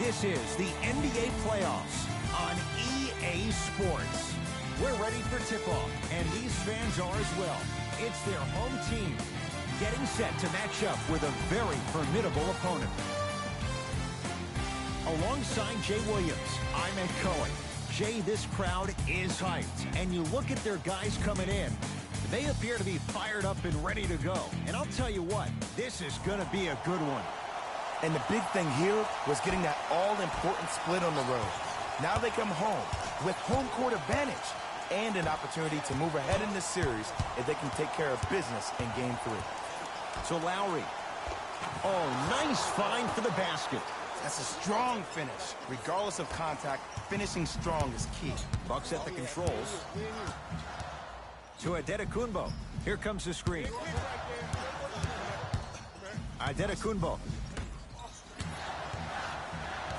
This is the NBA playoffs on EA Sports. We're ready for tip-off, and these fans are as well. It's their home team getting set to match up with a very formidable opponent. Alongside Jay Williams, I'm Ed Cohen. Jay, this crowd is hyped, and you look at their guys coming in. They appear to be fired up and ready to go. And I'll tell you what, this is going to be a good one. And the big thing here was getting that all-important split on the road. Now they come home with home court advantage and an opportunity to move ahead in this series if they can take care of business in Game 3. So Lowry. Oh, nice find for the basket. That's a strong finish. Regardless of contact, finishing strong is key. Bucks at the controls. To Adetokunbo. Here comes the screen. Adetokunbo.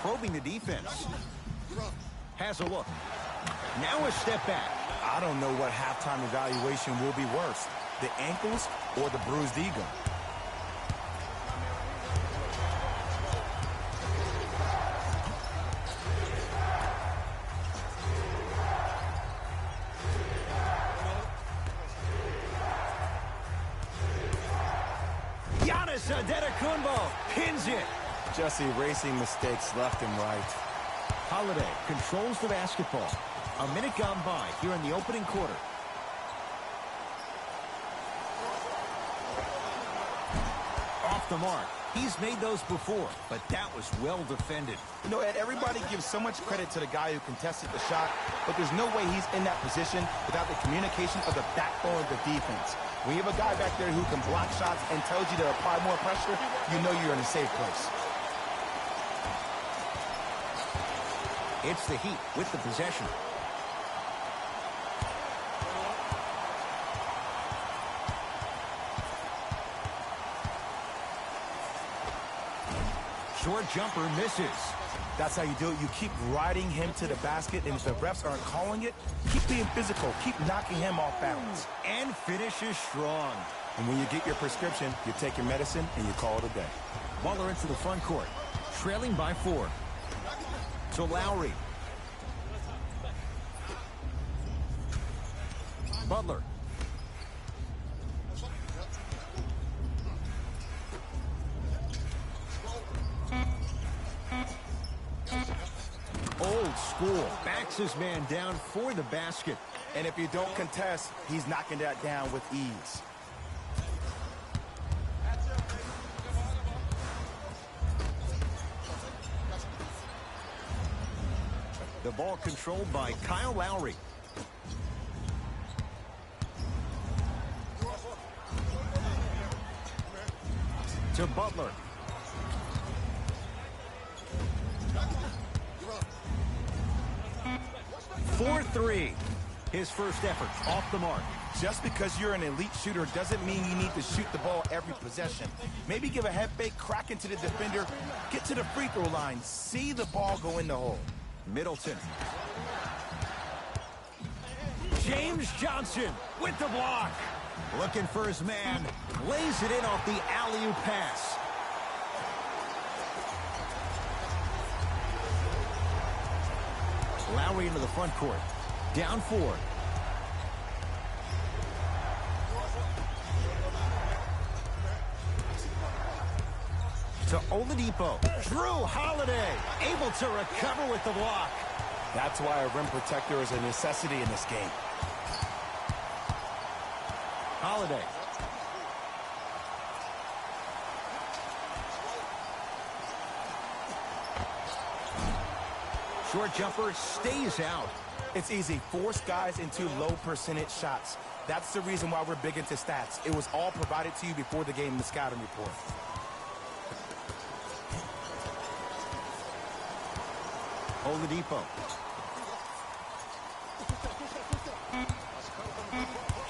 Probing the defense. Has a look. Now a step back. I don't know what halftime evaluation will be worse, the ankles or the bruised ego. Adetokunbo pins it. Just erasing mistakes left and right. Holiday controls the basketball. A minute gone by here in the opening quarter. Off the mark. He's made those before, but that was well defended. You know, Ed, everybody gives so much credit to the guy who contested the shot, but there's no way he's in that position without the communication of the backbone of the defense. When you have a guy back there who can block shots and tells you to apply more pressure, you know you're in a safe place. It's the Heat with the possession. Short jumper misses. That's how you do it. You keep riding him to the basket, and if the refs aren't calling it, keep being physical. Keep knocking him off balance. And finishes strong. And when you get your prescription, you take your medicine, and you call it a day. Butler into the front court, trailing by 4. To Lowry. Butler. Old school. Backs his man down for the basket. And if you don't contest, he's knocking that down with ease. The ball controlled by Kyle Lowry. To Butler. For 3. His first effort off the mark. Just because you're an elite shooter doesn't mean you need to shoot the ball every possession. Maybe give a head fake, crack into the defender, get to the free throw line, see the ball go in the hole. Middleton. James Johnson with the block. Looking for his man. Lays it in off the alley-oop pass. Lowry into the front court. Down 4. To Oladipo. Drew Holiday able to recover with the block. That's why a rim protector is a necessity in this game. Holiday. Short jumper stays out. It's easy. Force guys into low percentage shots. That's the reason why we're big into stats. It was all provided to you before the game in the scouting report. Oladipo.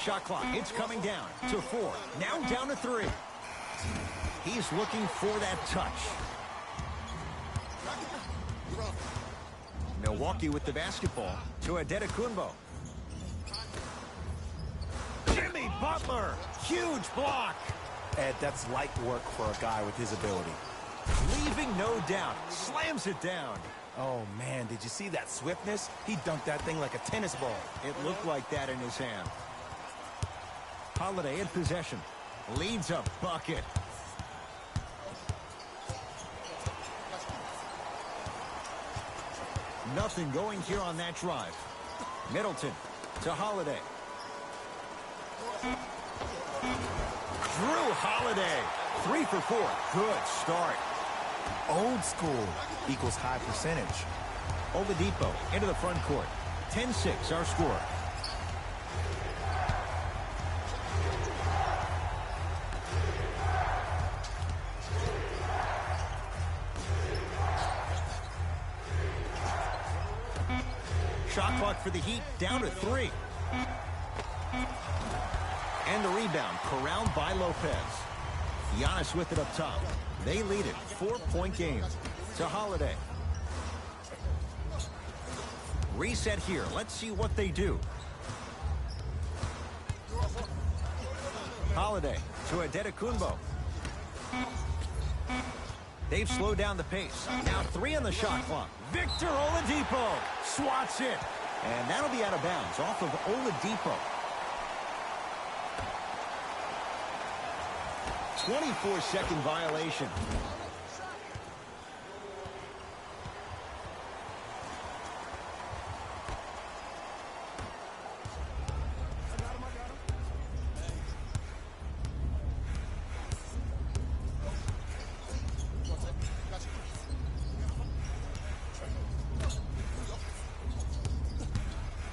Shot clock. It's coming down to 4. Now down to 3. He's looking for that touch. Milwaukee with the basketball to Adetokunbo. Jimmy Butler. Huge block. Ed, that's light work for a guy with his ability. Leaving no doubt. Slams it down. Oh, man, did you see that swiftness? He dunked that thing like a tennis ball. It looked like that in his hand. Holiday in possession. Leads a bucket. Nothing going here on that drive. Middleton to Holiday. Drew Holiday. 3 for 4. Good start. Old school equals high percentage. Oladipo into the front court. 10-6 our score. Shot clock for the Heat down to 3. And the rebound corralled by Lopez. Giannis with it up top. They lead it. 4-point game to Holiday. Reset here. Let's see what they do. Holiday to Adetokunbo. They've slowed down the pace. Now 3 on the shot clock. Victor Oladipo swats it. And that'll be out of bounds off of Oladipo. 24-second violation.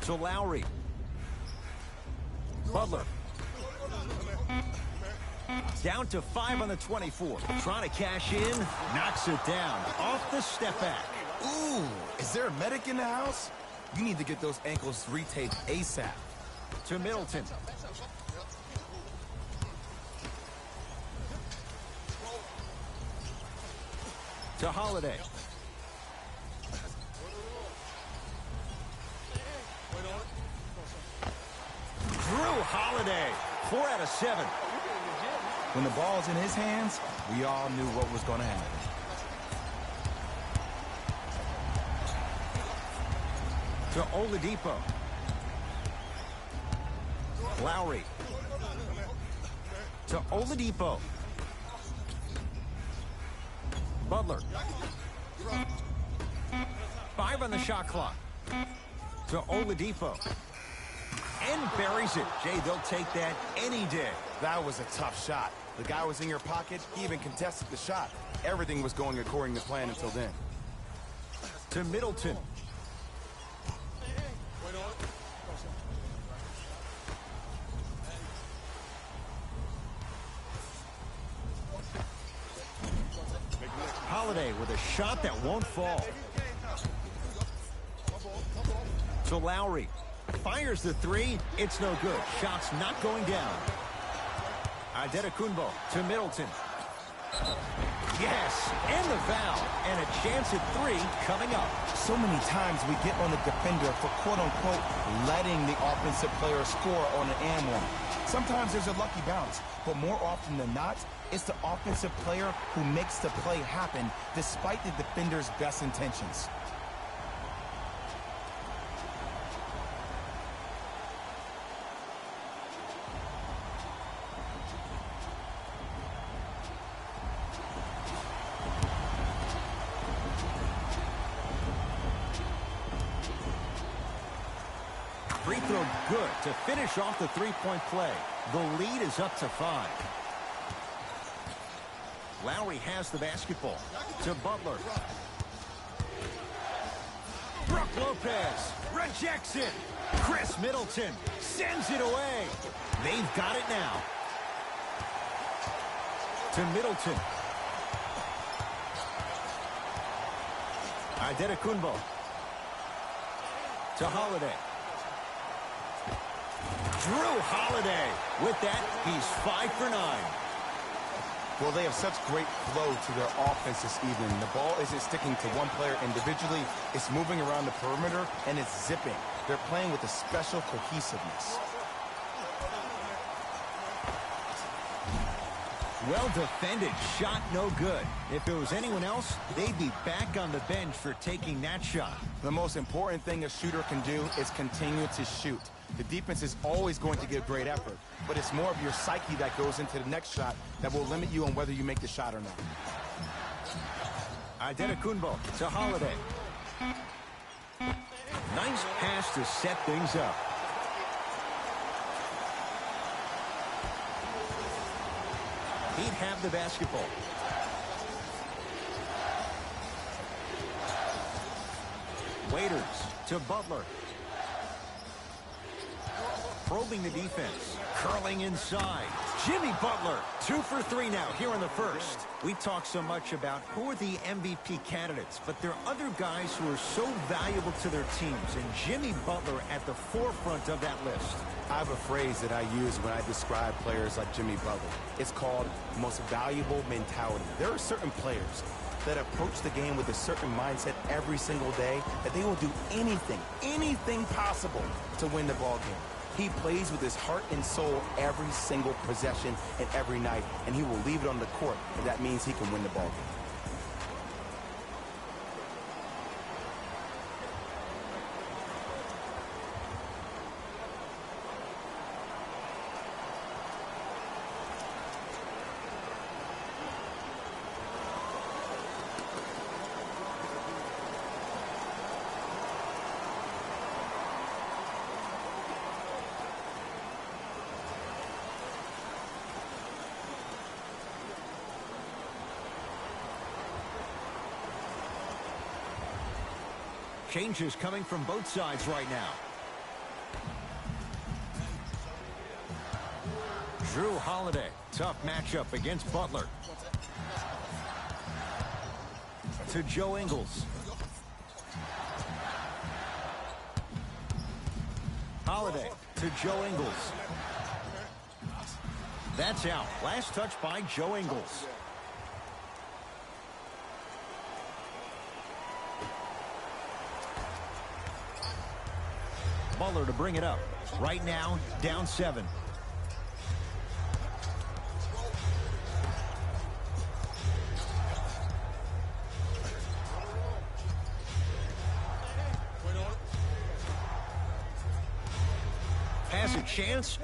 So Lowry. Butler. Down to 5 on the 24. Trying to cash in. Knocks it down. Off the step back. Ooh, is there a medic in the house? You need to get those ankles retaped ASAP. To Middleton. To Holiday. Drew Holiday. 4 out of 7. When the ball's in his hands, we all knew what was going to happen. To Oladipo. Lowry. To Oladipo. Butler. 5 on the shot clock. To Oladipo. And buries it. Jay, they'll take that any day. That was a tough shot. The guy was in your pocket. He even contested the shot. Everything was going according to plan until then. To Middleton. Holiday with a shot that won't fall. To Lowry. Fires the 3. It's no good. Shot's not going down. Adetokunbo to Middleton. Yes, and the foul. And a chance at 3 coming up. So many times we get on the defender for quote-unquote letting the offensive player score on an and one. Sometimes there's a lucky bounce, but more often than not, it's the offensive player who makes the play happen despite the defender's best intentions. Free throw good to finish off the 3-point play. The lead is up to 5. Lowry has the basketball to Butler. Brook Lopez rejects it. Chris Middleton sends it away. They've got it now. To Middleton. Adetokunbo. To Holiday. Drew Holiday. With that, he's 5 for 9. Well, they have such great flow to their offense this evening. The ball isn't sticking to one player individually. It's moving around the perimeter, and it's zipping. They're playing with a special cohesiveness. Well defended. Shot no good. If it was anyone else, they'd be back on the bench for taking that shot. The most important thing a shooter can do is continue to shoot. The defense is always going to give great effort, but it's more of your psyche that goes into the next shot that will limit you on whether you make the shot or not. Antetokounmpo to Holiday. Nice pass to set things up. He'd have the basketball. Waiters to Butler. Probing the defense. Curling inside. Jimmy Butler, 2 for 3 now here in the first. We talk so much about who are the MVP candidates, but there are other guys who are so valuable to their teams, and Jimmy Butler at the forefront of that list. I have a phrase that I use when I describe players like Jimmy Butler. It's called most valuable mentality. There are certain players that approach the game with a certain mindset every single day that they will do anything possible to win the ball game. He plays with his heart and soul every single possession and every night, and he will leave it on the court if that means he can win the ball game. Changes coming from both sides right now. Drew Holiday, tough matchup against Butler. To Joe Ingles. Holiday to Joe Ingles. That's out. Last touch by Joe Ingles. Butler to bring it up. Right now, down 7. Has a chance.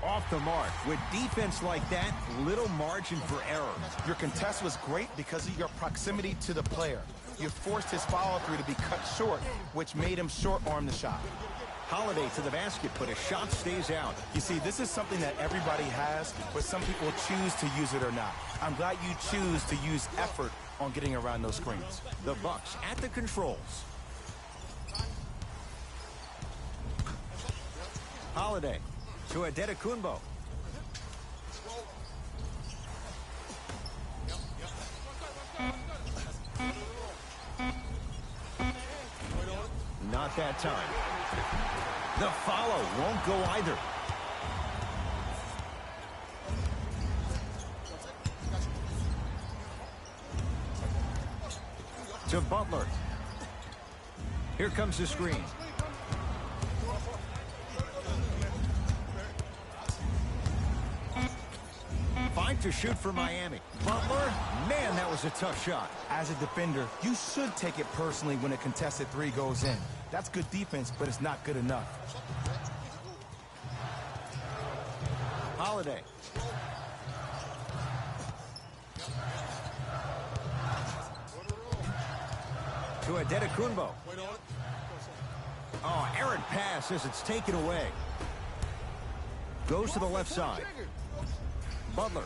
Off the mark. With defense like that, little margin for error. Your contest was great because of your proximity to the player. You forced his follow-through to be cut short, which made him short-arm the shot. Holiday to the basket, but a shot stays out. You see, this is something that everybody has, but some people choose to use it or not. I'm glad you choose to use effort on getting around those screens. The Bucks at the controls. Holiday to Antetokounmpo. Not that time. The follow won't go either. To Butler. Here comes the screen. Five to shoot for Miami. Butler, man, that was a tough shot. As a defender, you should take it personally when a contested 3 goes in. That's good defense, but it's not good enough. Holiday. To Antetokounmpo. Oh, errant pass as it's taken away. Goes to the left side. Butler.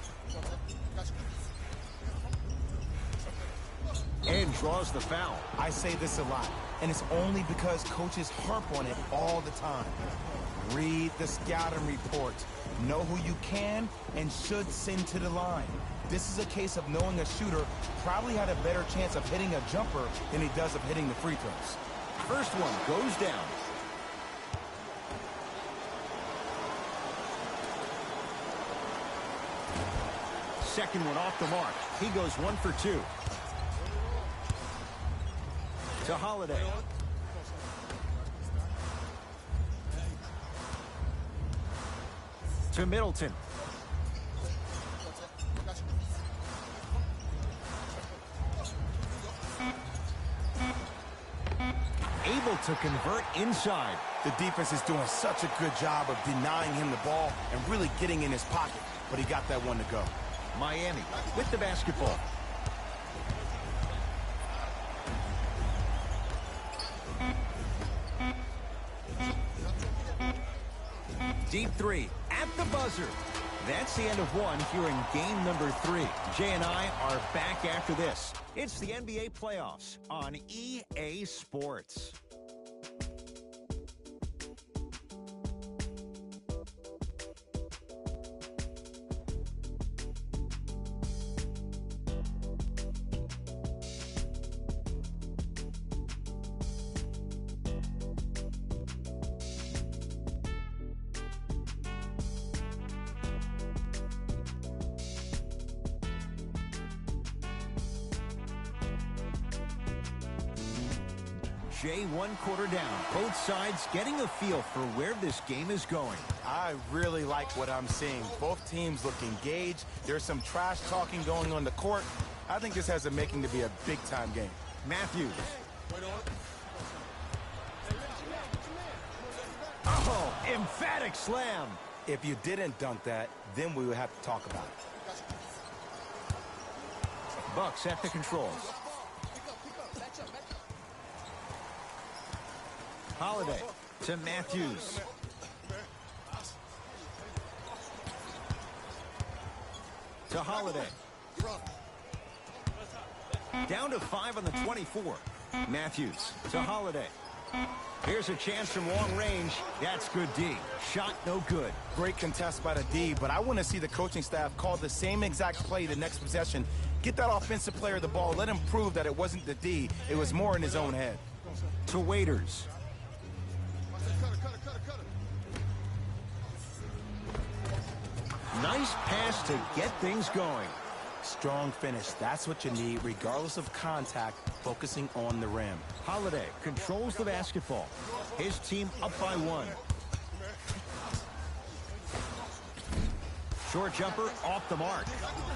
And draws the foul. I say this a lot, and it's only because coaches harp on it all the time. Read the scouting report. Know who you can and should send to the line. This is a case of knowing a shooter probably had a better chance of hitting a jumper than he does of hitting the free throws. First one goes down. Second one off the mark. He goes 1 for 2. To Holiday. To Middleton. to convert inside. The defense is doing such a good job of denying him the ball and really getting in his pocket, but he got that one to go. Miami with the basketball. Deep three at the buzzer. That's the end of one here in game number 3. Jay and I are back after this. It's the NBA playoffs on EA Sports. Jay, 1 quarter down. Both sides getting a feel for where this game is going. I really like what I'm seeing. Both teams look engaged. There's some trash talking going on the court. I think this has a making to be a big-time game. Matthews. Oh, emphatic slam. If you didn't dunk that, then we would have to talk about it. Bucks at the controls. Holiday to Matthews. To Holiday. Down to 5 on the 24. Matthews to Holiday. Here's a chance from long range. That's good D. Shot no good. Great contest by the D, but I want to see the coaching staff call the same exact play the next possession. Get that offensive player the ball. Let him prove that it wasn't the D. It was more in his own head. To Waiters. Nice pass to get things going. Strong finish. That's what you need, regardless of contact, focusing on the rim. Holiday controls the basketball. His team up by 1. Short jumper off the mark.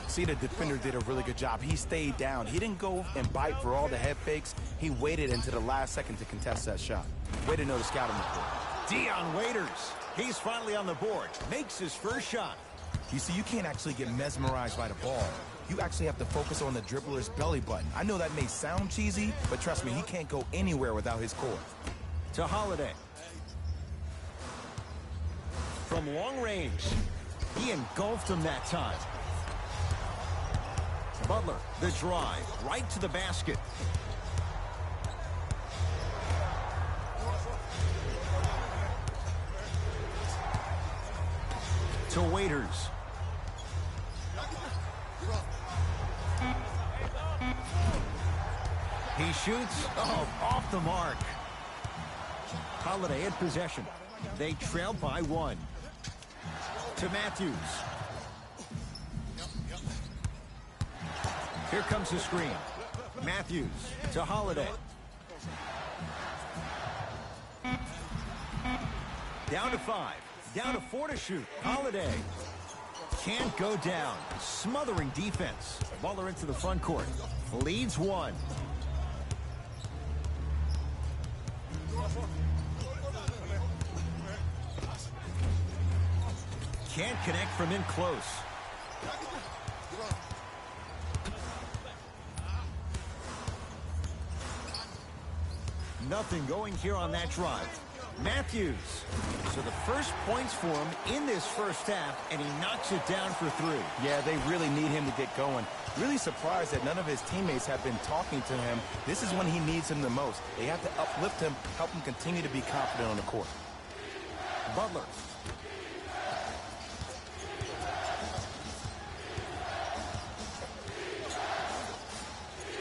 See, the defender did a really good job. He stayed down. He didn't go and bite for all the head fakes. He waited into the last second to contest that shot. Way to know the scouting report. Dion Waiters. He's finally on the board. Makes his first shot. You see, you can't actually get mesmerized by the ball. You actually have to focus on the dribbler's belly button. I know that may sound cheesy, but trust me, he can't go anywhere without his core. To Holiday. From long range. He engulfed him that time. Butler, the drive, right to the basket. To Waiters. He shoots. Oh, off the mark. Holiday in possession. They trail by 1. To Matthews. Here comes the screen. Matthews to Holiday. Down to 5. Down to 4 to shoot. Holiday. Can't go down. Smothering defense. Butler into the front court. Leads 1. Can't connect from in close. Nothing going here on that drive. Matthews. So the first points for him in this first half, and he knocks it down for 3. Yeah, they really need him to get going. Really surprised that none of his teammates have been talking to him. This is when he needs him the most. They have to uplift him, help him continue to be confident on the court. Butler.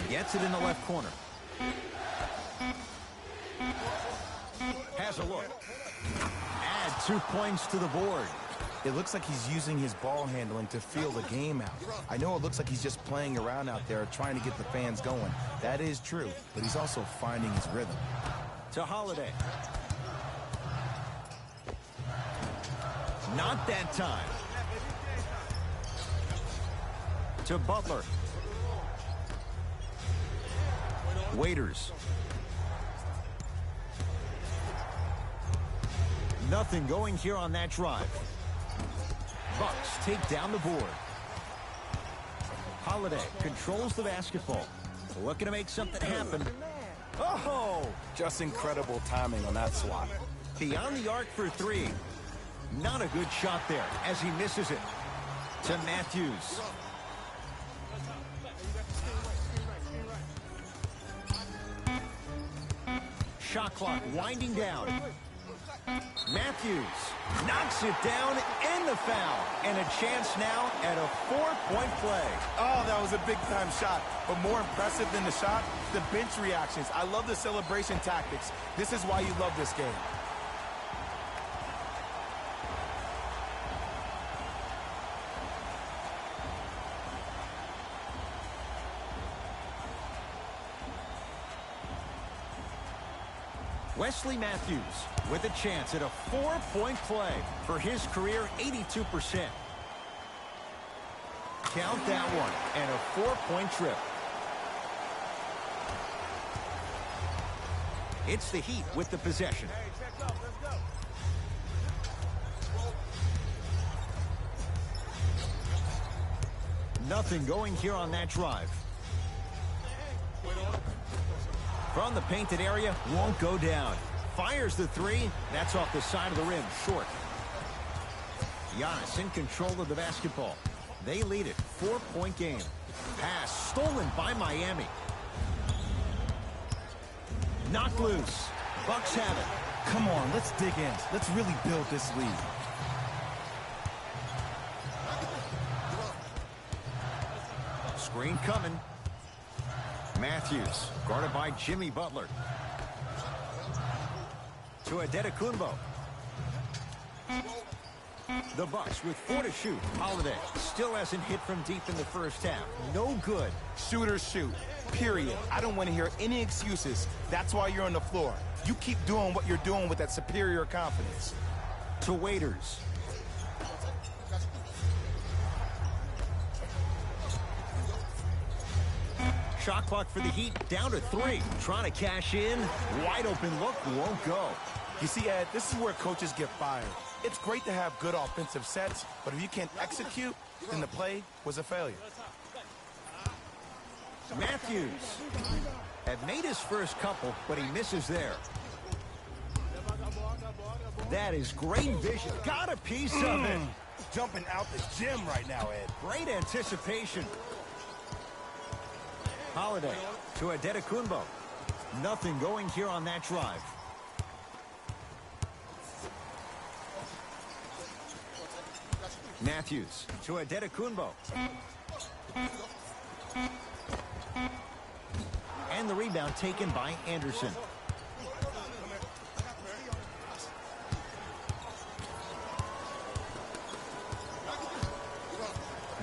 Gets it in the left corner. Has a look. Add 2 points to the board. It looks like he's using his ball handling to feel the game out. I know it looks like he's just playing around out there trying to get the fans going. That is true, but he's also finding his rhythm. To Holiday. Not that time. To Butler. Nothing going here on that drive. Bucks take down the board. Holiday controls the basketball. Looking to make something happen. Oh! Just incredible timing on that swat. Beyond the arc for three. Not a good shot there as he misses it. To Matthews. Shot clock winding down. Matthews knocks it down in the foul. And a chance now at a 4-point play. Oh, that was a big-time shot. But more impressive than the shot, the bench reactions. I love the celebration tactics. This is why you love this game. Wesley Matthews with a chance at a 4-point play for his career 82%. Count that one and a 4-point trip. It's the Heat with the possession. Nothing going here on that drive. From the painted area, won't go down. Fires the three. That's off the side of the rim, short. Giannis in control of the basketball. They lead it, 4-point game. Pass stolen by Miami. Knocked loose. Bucks have it. Come on, let's dig in. Let's really build this lead. Screen coming. Matthews, guarded by Jimmy Butler. To Adetokunbo. The Bucks with 4 to shoot. Holiday still hasn't hit from deep in the first half. No good. Shooters shoot, period. I don't want to hear any excuses. That's why you're on the floor. You keep doing what you're doing with that superior confidence. To Waiters. Shot clock for the Heat, down to 3. Trying to cash in. Wide open look, won't go. You see, Ed, this is where coaches get fired. It's great to have good offensive sets, but if you can't execute, then the play was a failure. Matthews had made his first couple, but he misses there. That is great vision. Got a piece of it. Jumping out the gym right now, Ed. Great anticipation. Holiday to Adetokunbo. Nothing going here on that drive. Matthews to Adetokunbo. And the rebound taken by Anderson.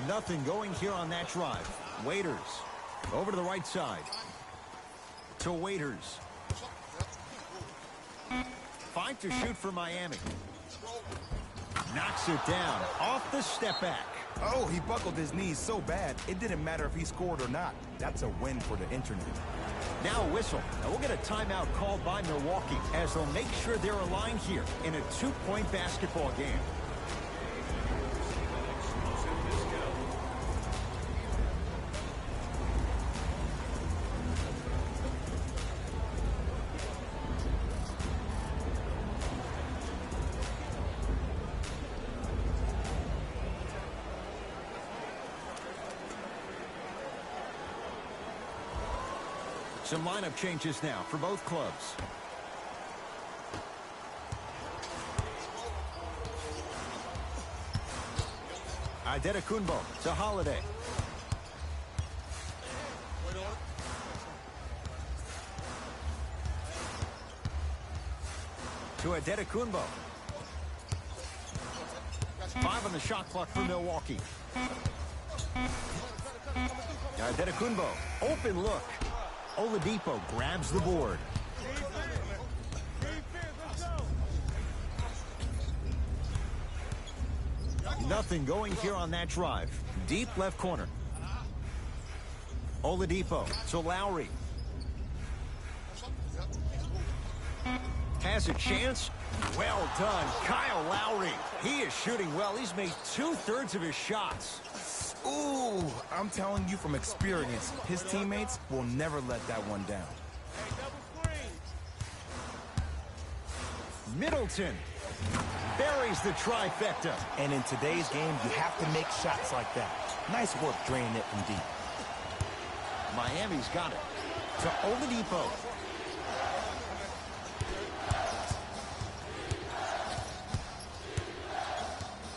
Nothing going here on that drive. Waiters over to the right side. To Waiters. 5 to shoot for Miami. Knocks it down off the step back. Oh, he buckled his knees so bad, it didn't matter if he scored or not. That's a win for the internet. Now a whistle. Now we'll get a timeout called by Milwaukee as they'll make sure they're aligned here in a 2-point basketball game. Some lineup changes now for both clubs. Adetokunbo to Holiday. To Adetokunbo. 5 on the shot clock for Milwaukee. Adetokunbo, open look. Oladipo grabs the board. Nothing going here on that drive. Deep left corner. Oladipo to Lowry. Has a chance. Well done, Kyle Lowry. He is shooting well. He's made 2/3 of his shots. Ooh, I'm telling you from experience, his teammates will never let that one down. Middleton buries the trifecta. And in today's game, you have to make shots like that. Nice work draining it from deep. Miami's got it to Oladipo.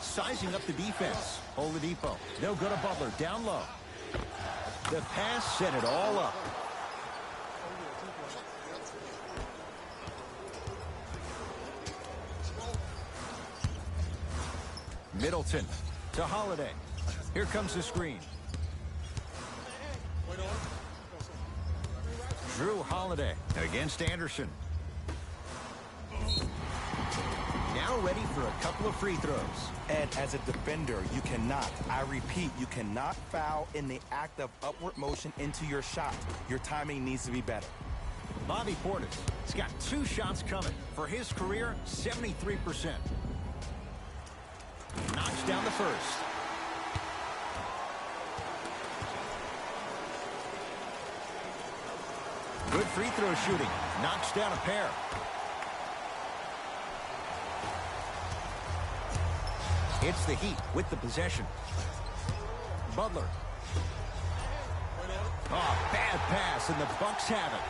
Sizing up the defense. Oladipo. They'll go to Butler. Down low. The pass set it all up. Middleton to Holiday. Here comes the screen. Drew Holiday against Anderson. Now ready for a couple of free throws. And as a defender, you cannot, I repeat, you cannot foul in the act of upward motion into your shot. Your timing needs to be better. Bobby Portis has got 2 shots coming. For his career, 73%. Knocks down the first. Good free throw shooting. Knocks down a pair. It's the Heat with the possession. Butler. Oh, bad pass, and the Bucks have it.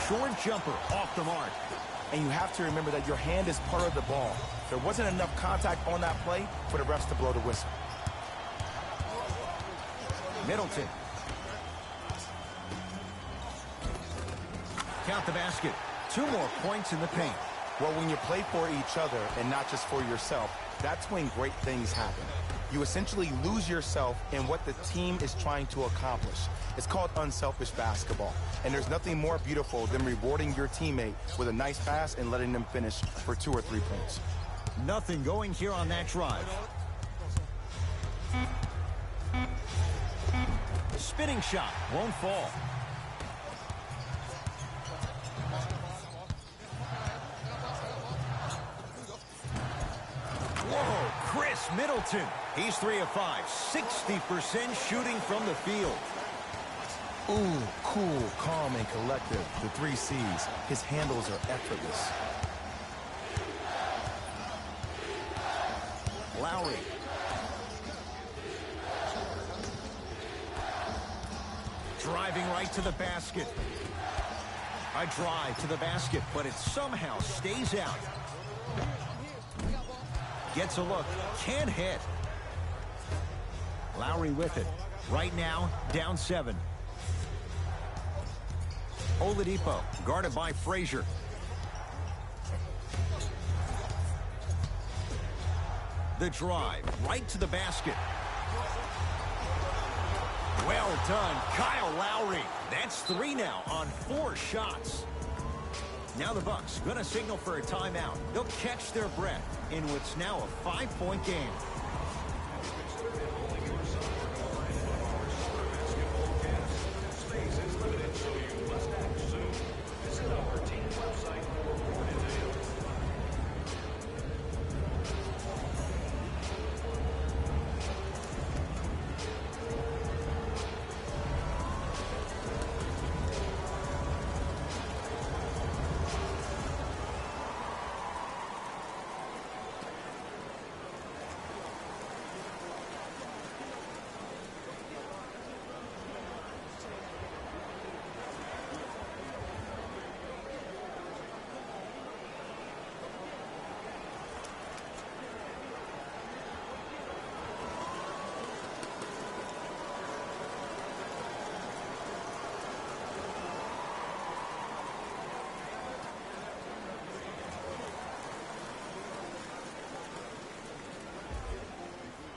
Short jumper off the mark. And you have to remember that your hand is part of the ball. There wasn't enough contact on that play for the refs to blow the whistle. Middleton. Count the basket. 2 more points in the paint. Well, when you play for each other and not just for yourself, that's when great things happen. You essentially lose yourself in what the team is trying to accomplish. It's called unselfish basketball. And there's nothing more beautiful than rewarding your teammate with a nice pass and letting them finish for 2 or 3 points. Nothing going here on that drive. Spinning shot won't fall. Whoa, Chris Middleton. He's 3 of 5, 60% shooting from the field. Ooh, cool, calm, and collective. The 3 C's. His handles are effortless. Lowry. Driving right to the basket. A drive to the basket, but it somehow stays out. Gets a look. Can't hit. Lowry with it. Right now, down 7. Oladipo, guarded by Frazier. The drive, right to the basket. Well done, Kyle Lowry. That's 3 now on 4 shots. Now the Bucks going to signal for a timeout. They'll catch their breath in what's now a 5-point game.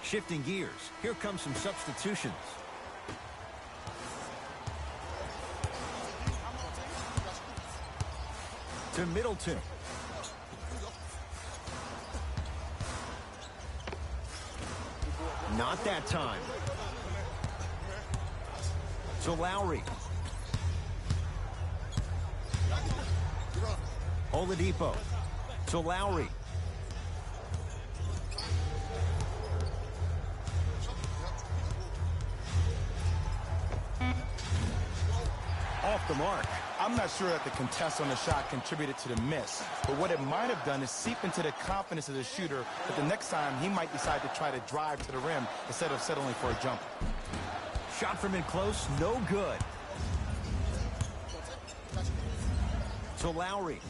Shifting gears. Here come some substitutions. To Middleton. Not that time. To Lowry. Oladipo to Lowry. Off the mark. I'm not sure that the contest on the shot contributed to the miss, but what it might have done is seep into the confidence of the shooter that the next time he might decide to try to drive to the rim instead of settling for a jumper. Shot from in close, no good. To Lowry.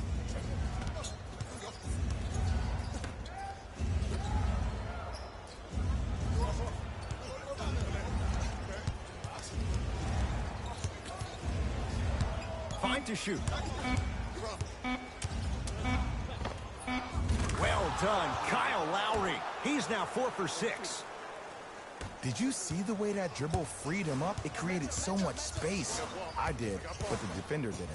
Five to shoot. Well done, Kyle Lowry. He's now 4 for 6. Did you see the way that dribble freed him up? It created so much space. I did, but the defender didn't.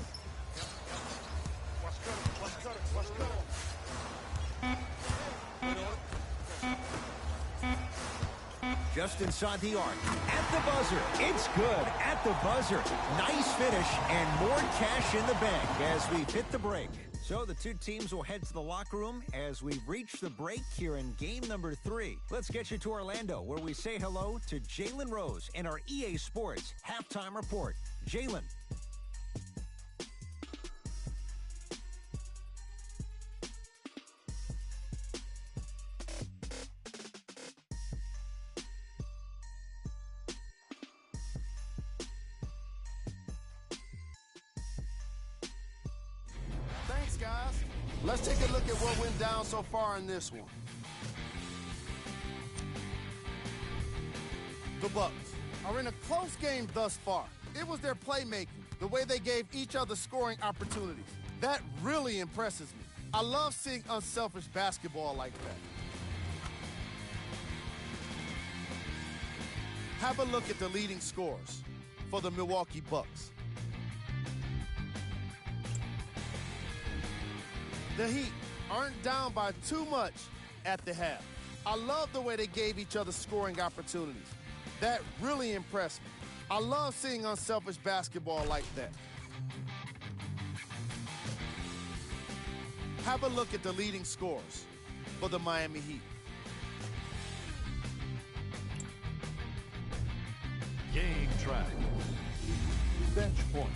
Just inside the arc. At the buzzer. It's good. At the buzzer. Nice finish and more cash in the bank as we hit the break. So the two teams will head to the locker room as we reach the break here in game number 3. Let's get you to Orlando, where we say hello to Jalen Rose in our EA Sports halftime report. Jalen. Thanks, guys. Let's take a look at what went down so far in this one. The Bucks are in a close game thus far. It was their playmaking, the way they gave each other scoring opportunities. That really impresses me. I love seeing unselfish basketball like that. Have a look at the leading scorers for the Milwaukee Bucks. The Heat aren't down by too much at the half. I love the way they gave each other scoring opportunities. That really impressed me. I love seeing unselfish basketball like that. Have a look at the leading scorers for the Miami Heat. Game track. Bench points.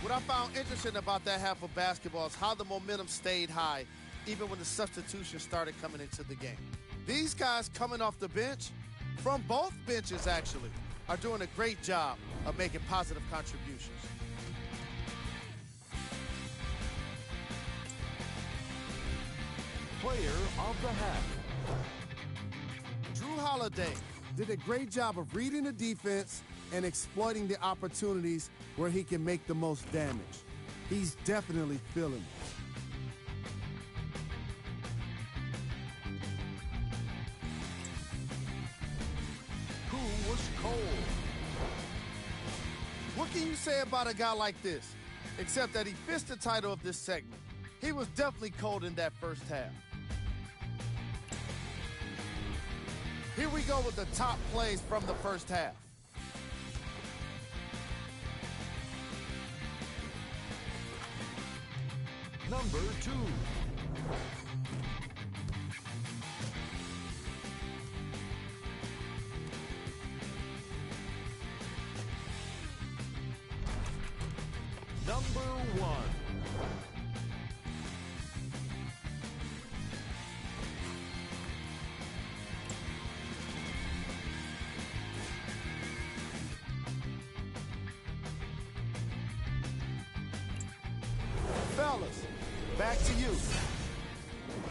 What I found interesting about that half of basketball is how the momentum stayed high even when the substitutions started coming into the game. These guys coming off the bench, from both benches actually, are doing a great job of making positive contributions. Player of the half. Drew Holiday did a great job of reading the defense and exploiting the opportunities where he can make the most damage. He's definitely feeling it. Who was cold? What can you say about a guy like this? Except that he fits the title of this segment. He was definitely cold in that first half. Here we go with the top plays from the first half. Number 2. Number 1. Fellas, back to you.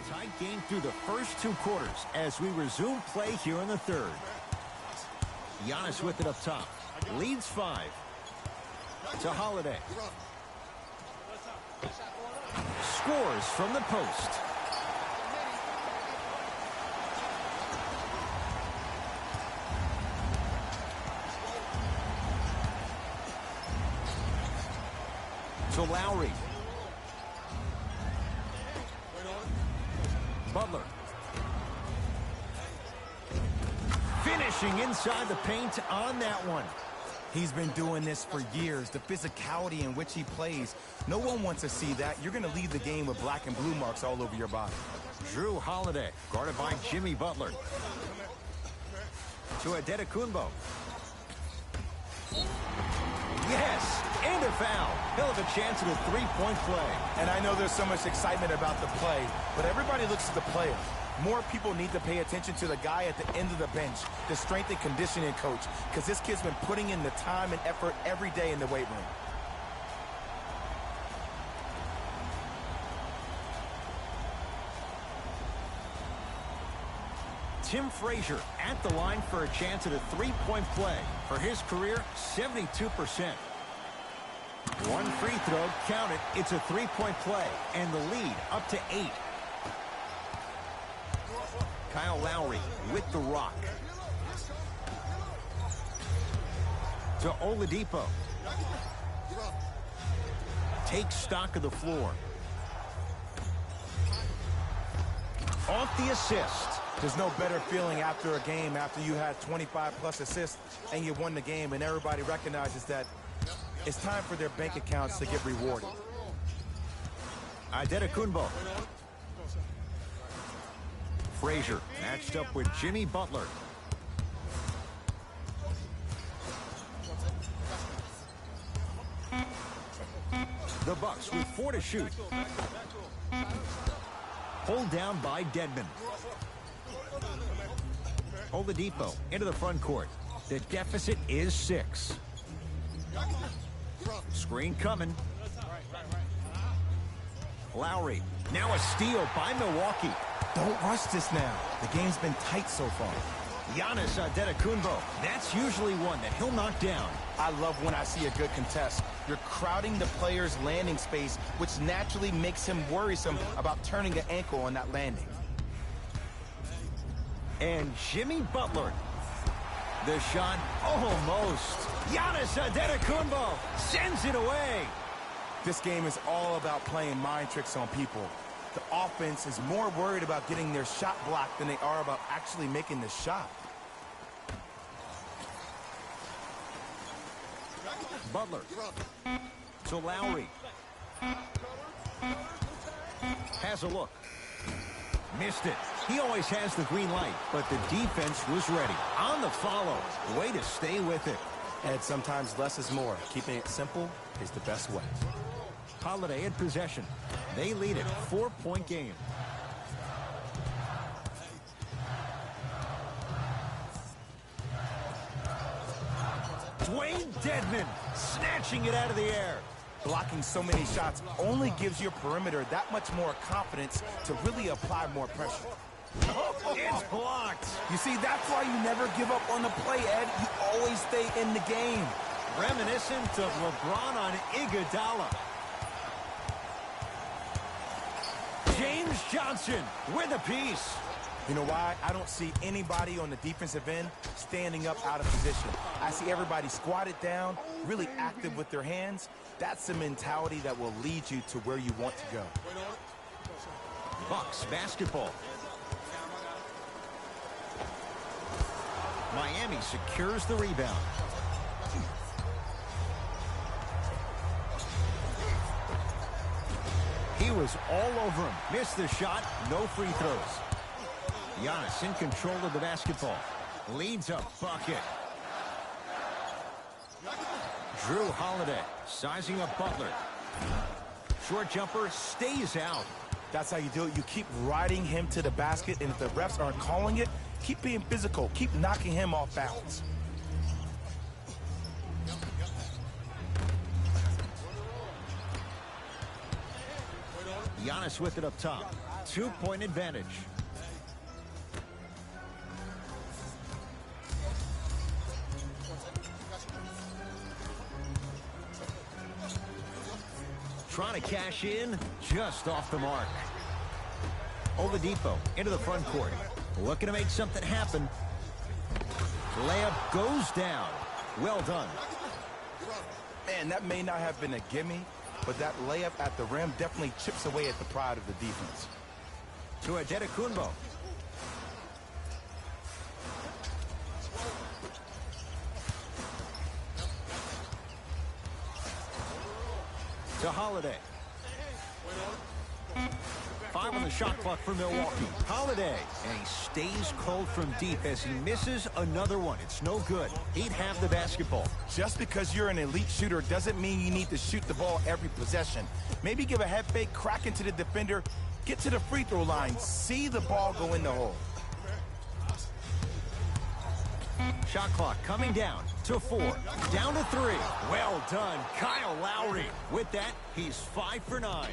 Tight game through the first 2 quarters as we resume play here in the third. Giannis with it up top. Leads 5. To Holiday. Scores from the post. To Lowry. Butler. Finishing inside the paint on that one. He's been doing this for years. The physicality in which he plays. No one wants to see that. You're going to leave the game with black and blue marks all over your body. Drew Holiday, guarded by Jimmy Butler. To Adetokunbo. Yes, and a foul. He'll have a chance at a three-point play. And I know there's so much excitement about the play, but everybody looks at the player. More people need to pay attention to the guy at the end of the bench, the strength and conditioning coach, because this kid's been putting in the time and effort every day in the weight room. Tim Frazier at the line for a chance at a three-point play. For his career, 72%. One free throw, count it. It's a three-point play, and the lead up to 8. Kyle Lowry with the rock. To Oladipo. Takes stock of the floor. Off the assist. There's no better feeling after a game after you had 25-plus assists and you won the game, and everybody recognizes that it's time for their bank accounts to get rewarded. Adetokunbo. Frazier matched up with Jimmy Butler. The Bucks with 4 to shoot. Pulled down by Dedmon. Oladipo into the front court. The deficit is 6. Screen coming. Lowry. Now a steal by Milwaukee. Don't rush this now. The game's been tight so far. Giannis Adetokunbo. That's usually one that he'll knock down. I love when I see a good contest. You're crowding the player's landing space, which naturally makes him worrisome about turning an ankle on that landing. And Jimmy Butler. The shot almost. Giannis Adetokunbo sends it away. This game is all about playing mind tricks on people. The offense is more worried about getting their shot blocked than they are about actually making the shot. Butler. To Lowry. Has a look. Missed it. He always has the green light, but the defense was ready. On the follow. Way to stay with it. And sometimes less is more. Keeping it simple is the best way. Holiday in possession. They lead it. 4-point game. Dwayne Dedmon snatching it out of the air. Blocking so many shots only gives your perimeter that much more confidence to really apply more pressure. It's blocked. You see, that's why you never give up on the play, Ed. You always stay in the game. Reminiscent of LeBron on Iguodala. James Johnson with a piece. You know why? I don't see anybody on the defensive end standing up out of position. I see everybody squatted down, really active with their hands. That's the mentality that will lead you to where you want to go. Bucks basketball. Miami secures the rebound. He was all over him. Missed the shot. No free throws. Giannis in control of the basketball. Leads a bucket. Drew Holiday sizing up Butler. Short jumper stays out. That's how you do it. You keep riding him to the basket, and if the refs aren't calling it, keep being physical. Keep knocking him off balance. Giannis with it up top. 2-point advantage. Trying to cash in, just off the mark. Oladipo into the front court. Looking to make something happen. Layup goes down. Well done. Man, that may not have been a gimme, but that layup at the rim definitely chips away at the pride of the defense. To Adetokunbo. to Holiday. 5 on the shot clock for Milwaukee. Holiday, and he stays cold from deep as he misses another one. It's no good. He'd have the basketball. Just because you're an elite shooter doesn't mean you need to shoot the ball every possession. Maybe give a head fake, crack into the defender, get to the free throw line, see the ball go in the hole. Shot clock coming down to 4. Down to 3. Well done, Kyle Lowry. With that, he's 5 for 9.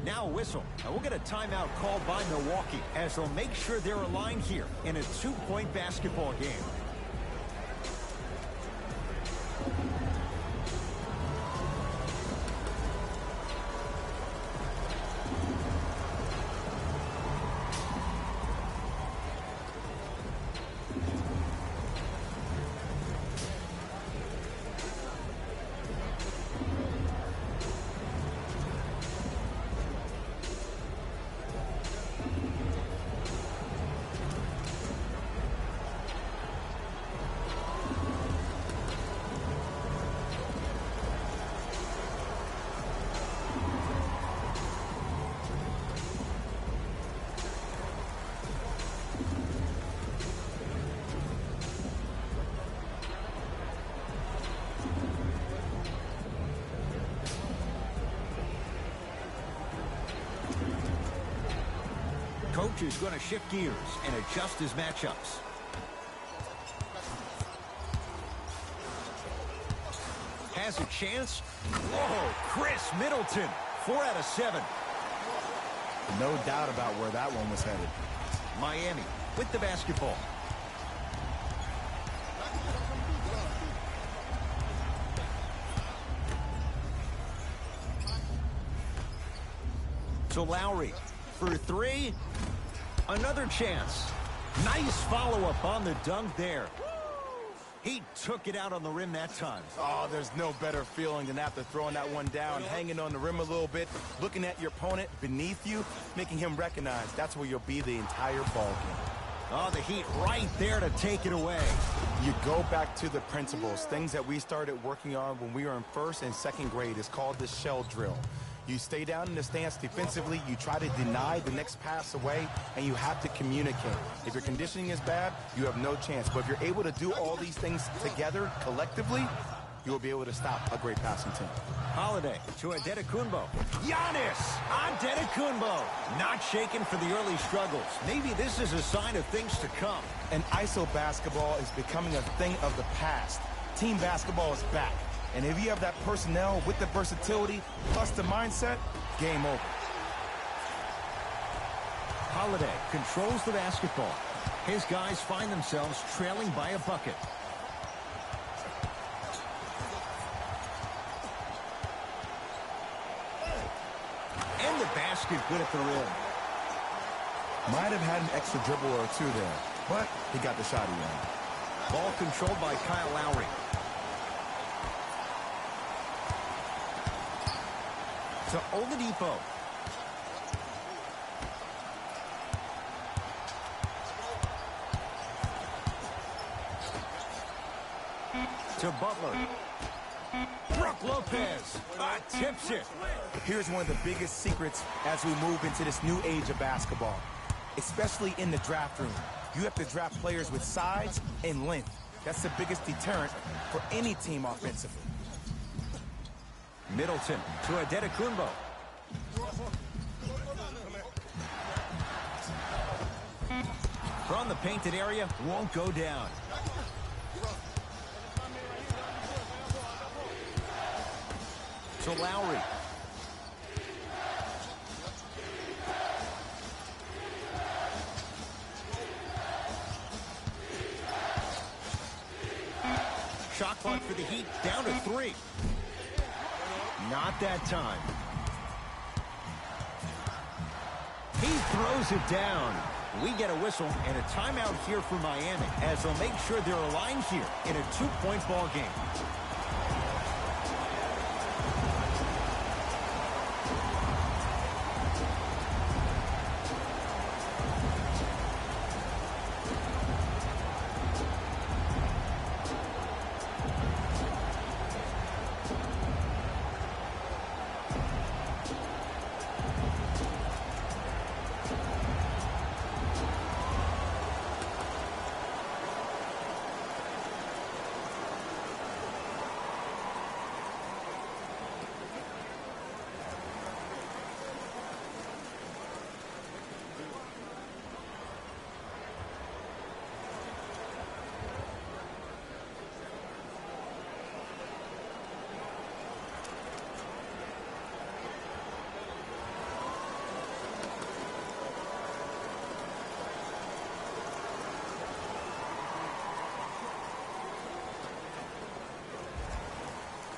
Now a whistle, and we'll get a timeout called by Milwaukee as they'll make sure they're aligned here in a 2-point basketball game. Coach is going to shift gears and adjust his matchups. Has a chance. Whoa, Chris Middleton. 4 out of 7. No doubt about where that one was headed. Miami with the basketball. So Lowry for 3. Another chance. Nice follow-up on the dunk there. He took it out on the rim that time. Oh, there's no better feeling than after throwing that one down, hanging on the rim a little bit, looking at your opponent beneath you, making him recognize that's where you'll be the entire ball game. Oh, the Heat right there to take it away. You go back to the principles, things that we started working on when we were in 1st and 2nd grade. It's called the shell drill. You stay down in the stance defensively, you try to deny the next pass away, and you have to communicate. If your conditioning is bad, you have no chance. But if you're able to do all these things together, collectively, you will be able to stop a great passing team. Holiday to Antetokounmpo. Giannis Antetokounmpo. Not shaken for the early struggles. Maybe this is a sign of things to come. And ISO basketball is becoming a thing of the past. Team basketball is back. And if you have that personnel with the versatility plus the mindset, game over. Holiday controls the basketball. His guys find themselves trailing by a bucket. And the basket good at the rim. Might have had an extra dribble or 2 there, but he got the shot he wanted. Ball controlled by Kyle Lowry. To Oladipo. To Butler. Brook Lopez tips it. Here's one of the biggest secrets as we move into this new age of basketball, especially in the draft room. You have to draft players with size and length. That's the biggest deterrent for any team offensively. Middleton to Antetokounmpo. From the painted area, won't go down. To Lowry. Shot clock for the Heat, down to 3. Not that time. He throws it down. We get a whistle and a timeout here for Miami as they'll make sure they're aligned here in a 2-point ball game.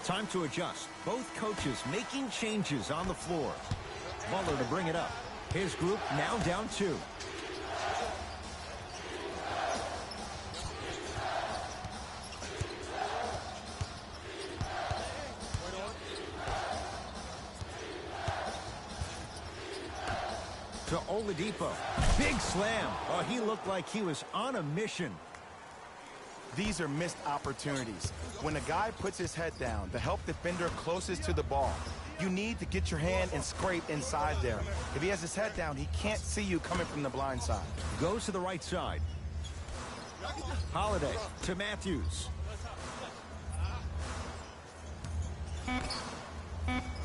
Time to adjust. Both coaches making changes on the floor. Butler to bring it up. His group now down 2. To Oladipo. Big slam. Oh, he looked like he was on a mission. These are missed opportunities. When a guy puts his head down, the help defender closest to the ball, you need to get your hand and scrape inside there. If he has his head down, he can't see you coming from the blind side. Goes to the right side. Holiday to Matthews.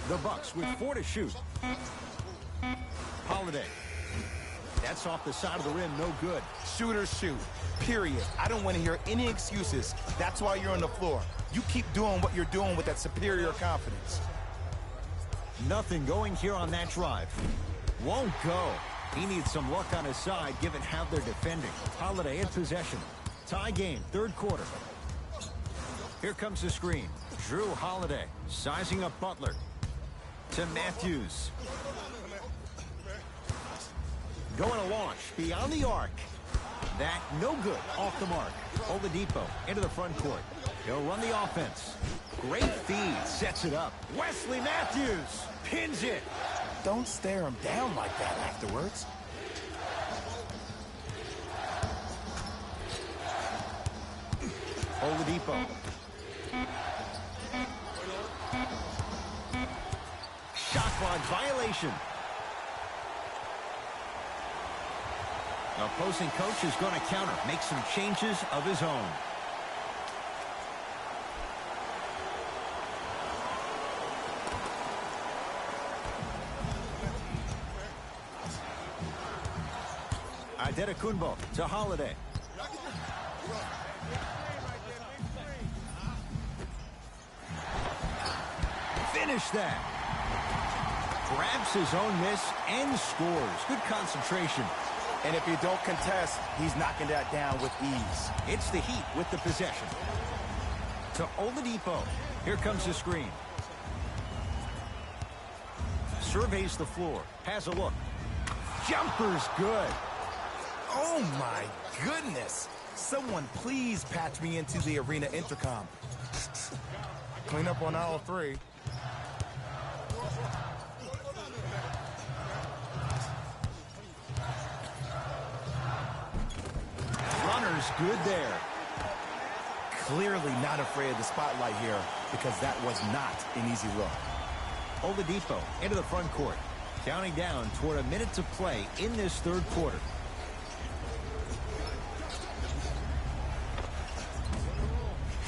The Bucks with 4 to shoot. Holiday. That's off the side of the rim, no good. Shooters shoot, period. I don't want to hear any excuses. That's why you're on the floor. You keep doing what you're doing with that superior confidence. Nothing going here on that drive. Won't go. He needs some luck on his side given how they're defending. Holiday in possession. Tie game, 3rd quarter. Here comes the screen. Drew Holiday sizing up Butler. To Matthews. Going to launch beyond the arc. That no good. Off the mark. Oladipo into the front court. He'll run the offense. Great feed. Sets it up. Wesley Matthews pins it. Don't stare him down like that afterwards. Oladipo. Shot clock violation. The opposing coach is going to counter, make some changes of his own. Adetokunbo to Holiday. Finish that. Grabs his own miss and scores. Good concentration. And if you don't contest, he's knocking that down with ease. It's the Heat with the possession. To Oladipo. Here comes the screen. Surveys the floor. Has a look. Jumper's good. Oh, my goodness. Someone please patch me into the arena intercom. Clean up on aisle 3. Runner's good there. Clearly not afraid of the spotlight here because that was not an easy look. Oladipo into the front court. Counting down toward a minute to play in this 3rd quarter.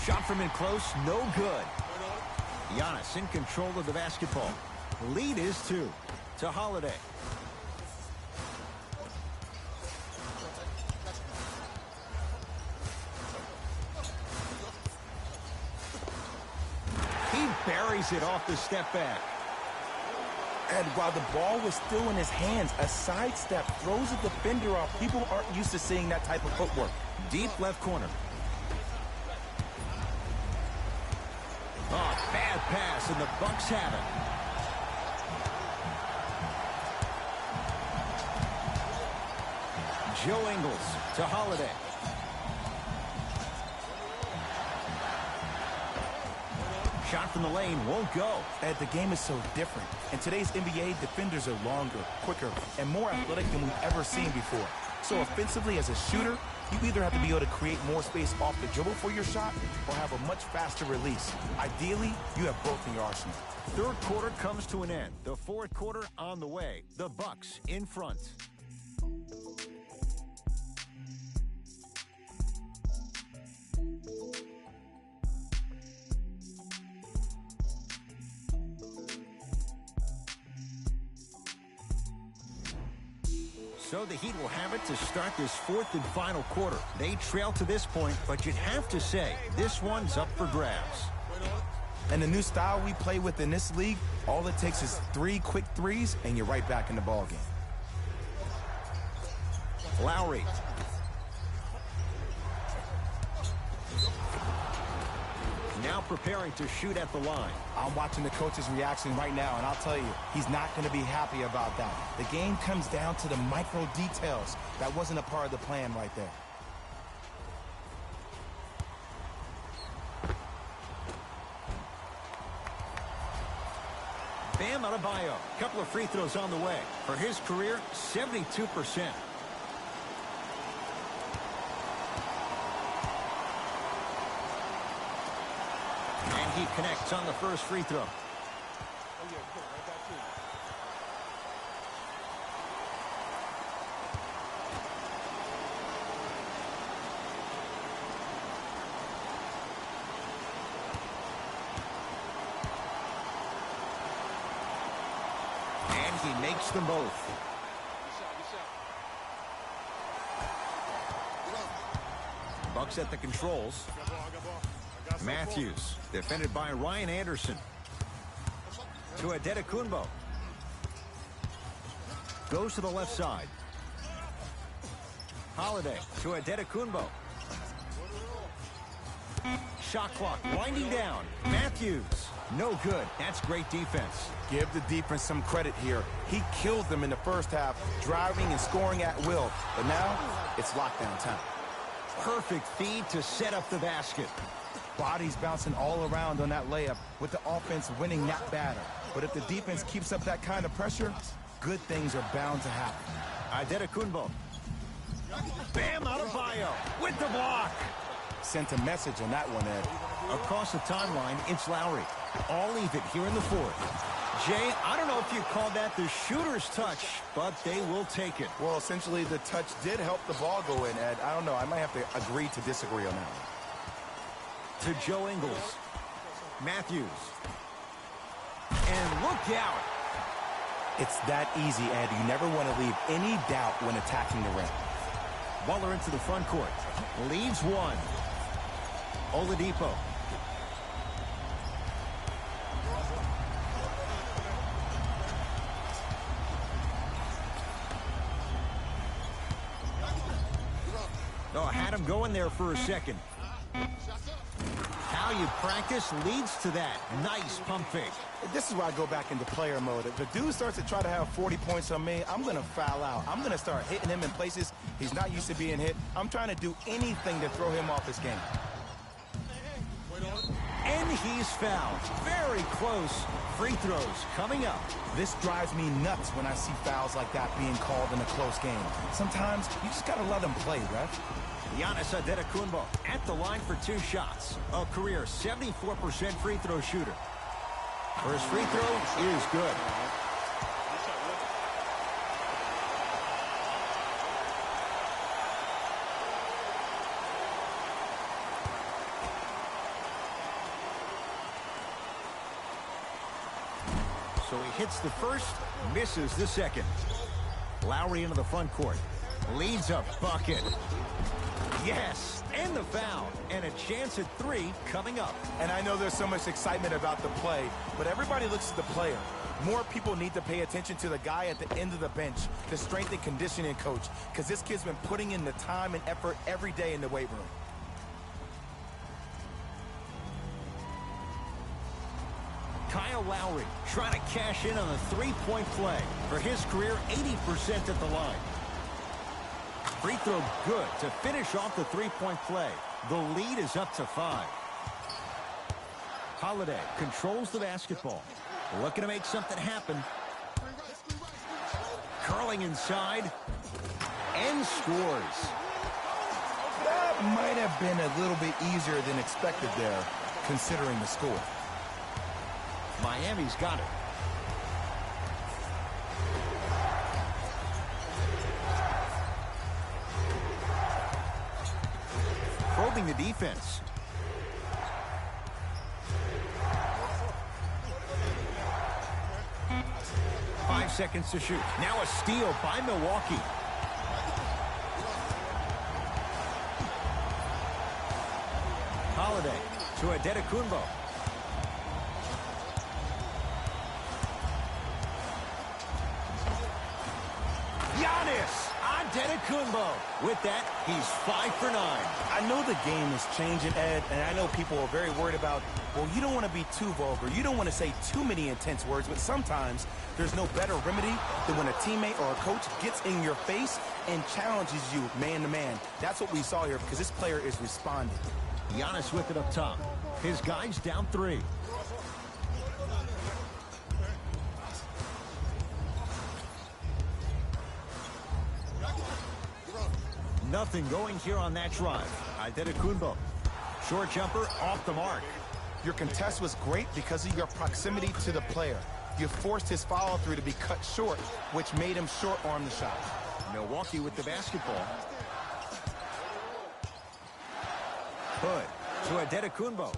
Shot from in close, no good. Giannis in control of the basketball. Lead is 2 to Holiday. He buries it off the step back. And while the ball was still in his hands, a sidestep throws a defender off. People aren't used to seeing that type of footwork. Deep left corner. Oh, bad pass, and the Bucks have it. Joe Ingles to Holiday. Shot from the lane won't go. And the game is so different. In today's NBA, defenders are longer, quicker, and more athletic than we've ever seen before. So offensively, as a shooter, you either have to be able to create more space off the dribble for your shot or have a much faster release. Ideally, you have both in your arsenal. 3rd quarter comes to an end. The 4th quarter on the way. The Bucks in front. So the Heat will have it to start this 4th and final quarter. They trail to this point, but you'd have to say this one's up for grabs. And the new style we play with in this league, all it takes is 3 quick threes, and you're right back in the ballgame. Now preparing to shoot at the line. I'm watching the coach's reaction right now, and I'll tell you, he's not going to be happy about that. The game comes down to the micro details. That wasn't a part of the plan right there. Bam Adebayo. Couple of free throws on the way. For his career, 72%. And he connects on the first free throw. And he makes them both. Bucks at the controls. Matthews, defended by Ryan Anderson. To Adetokunbo. Goes to the left side. Holiday to Adetokunbo. Shot clock winding down. Matthews. No good. That's great defense. Give the defense some credit here. He killed them in the first half, driving and scoring at will. But now, it's lockdown time. Perfect feed to set up the basket. Bodies bouncing all around on that layup with the offense winning that batter. But if the defense keeps up that kind of pressure, good things are bound to happen. Adetokunbo. Bam Adebayo with the block. Sent a message on that one, Ed. Across the timeline, it's Lowry. All even here in the fourth. Jay, I don't know if you call that the shooter's touch, but they will take it. Well, essentially, the touch did help the ball go in, Ed. I don't know. I might have to agree to disagree on that one. To Joe Ingles. Matthews. And look out. It's that easy, Ed. You never want to leave any doubt when attacking the rim. Butler into the front court. Leads one. Oladipo. Oh, had him going there for a second. How you practice leads to that. Nice pump fake. This is where I go back into player mode. If the dude starts to try to have 40 points on me, I'm going to foul out. I'm going to start hitting him in places he's not used to being hit. I'm trying to do anything to throw him off his game. And he's fouled. Very close. Free throws coming up. This drives me nuts when I see fouls like that being called in a close game. Sometimes you just got to let them play, ref. Giannis Adetokunbo at the line for 2 shots. A career 74% free throw shooter. First free throw is good. So he hits the first, misses the second. Lowry into the front court. Leads a bucket. Yes, and the foul. And a chance at 3 coming up. And I know there's so much excitement about the play, but everybody looks at the player. More people need to pay attention to the guy at the end of the bench, the strength and conditioning coach, because this kid's been putting in the time and effort every day in the weight room. Kyle Lowry trying to cash in on a 3-point play. For his career, 80% at the line. Free throw good to finish off the 3-point play. The lead is up to 5. Holiday controls the basketball. Looking to make something happen. Curling inside. And scores. That might have been a little bit easier than expected there, considering the score. Miami's got it. Probing the defense. Five seconds to shoot. Now a steal by Milwaukee. Holiday to Adetokunbo. Giannis Adetokunbo. With that, he's 5 for 9. I know the game is changing, Ed, and I know people are very worried about, well, you don't want to be too vulgar. You don't want to say too many intense words, but sometimes there's no better remedy than when a teammate or a coach gets in your face and challenges you man to man. That's what we saw here because this player is responding. Giannis with it up top. His guy's down 3. Nothing going here on that drive. Adetokunbo. Short jumper off the mark. Your contest was great because of your proximity to the player. You forced his follow-through to be cut short, which made him short-arm the shot. Milwaukee with the basketball. Hood to Adetokunbo.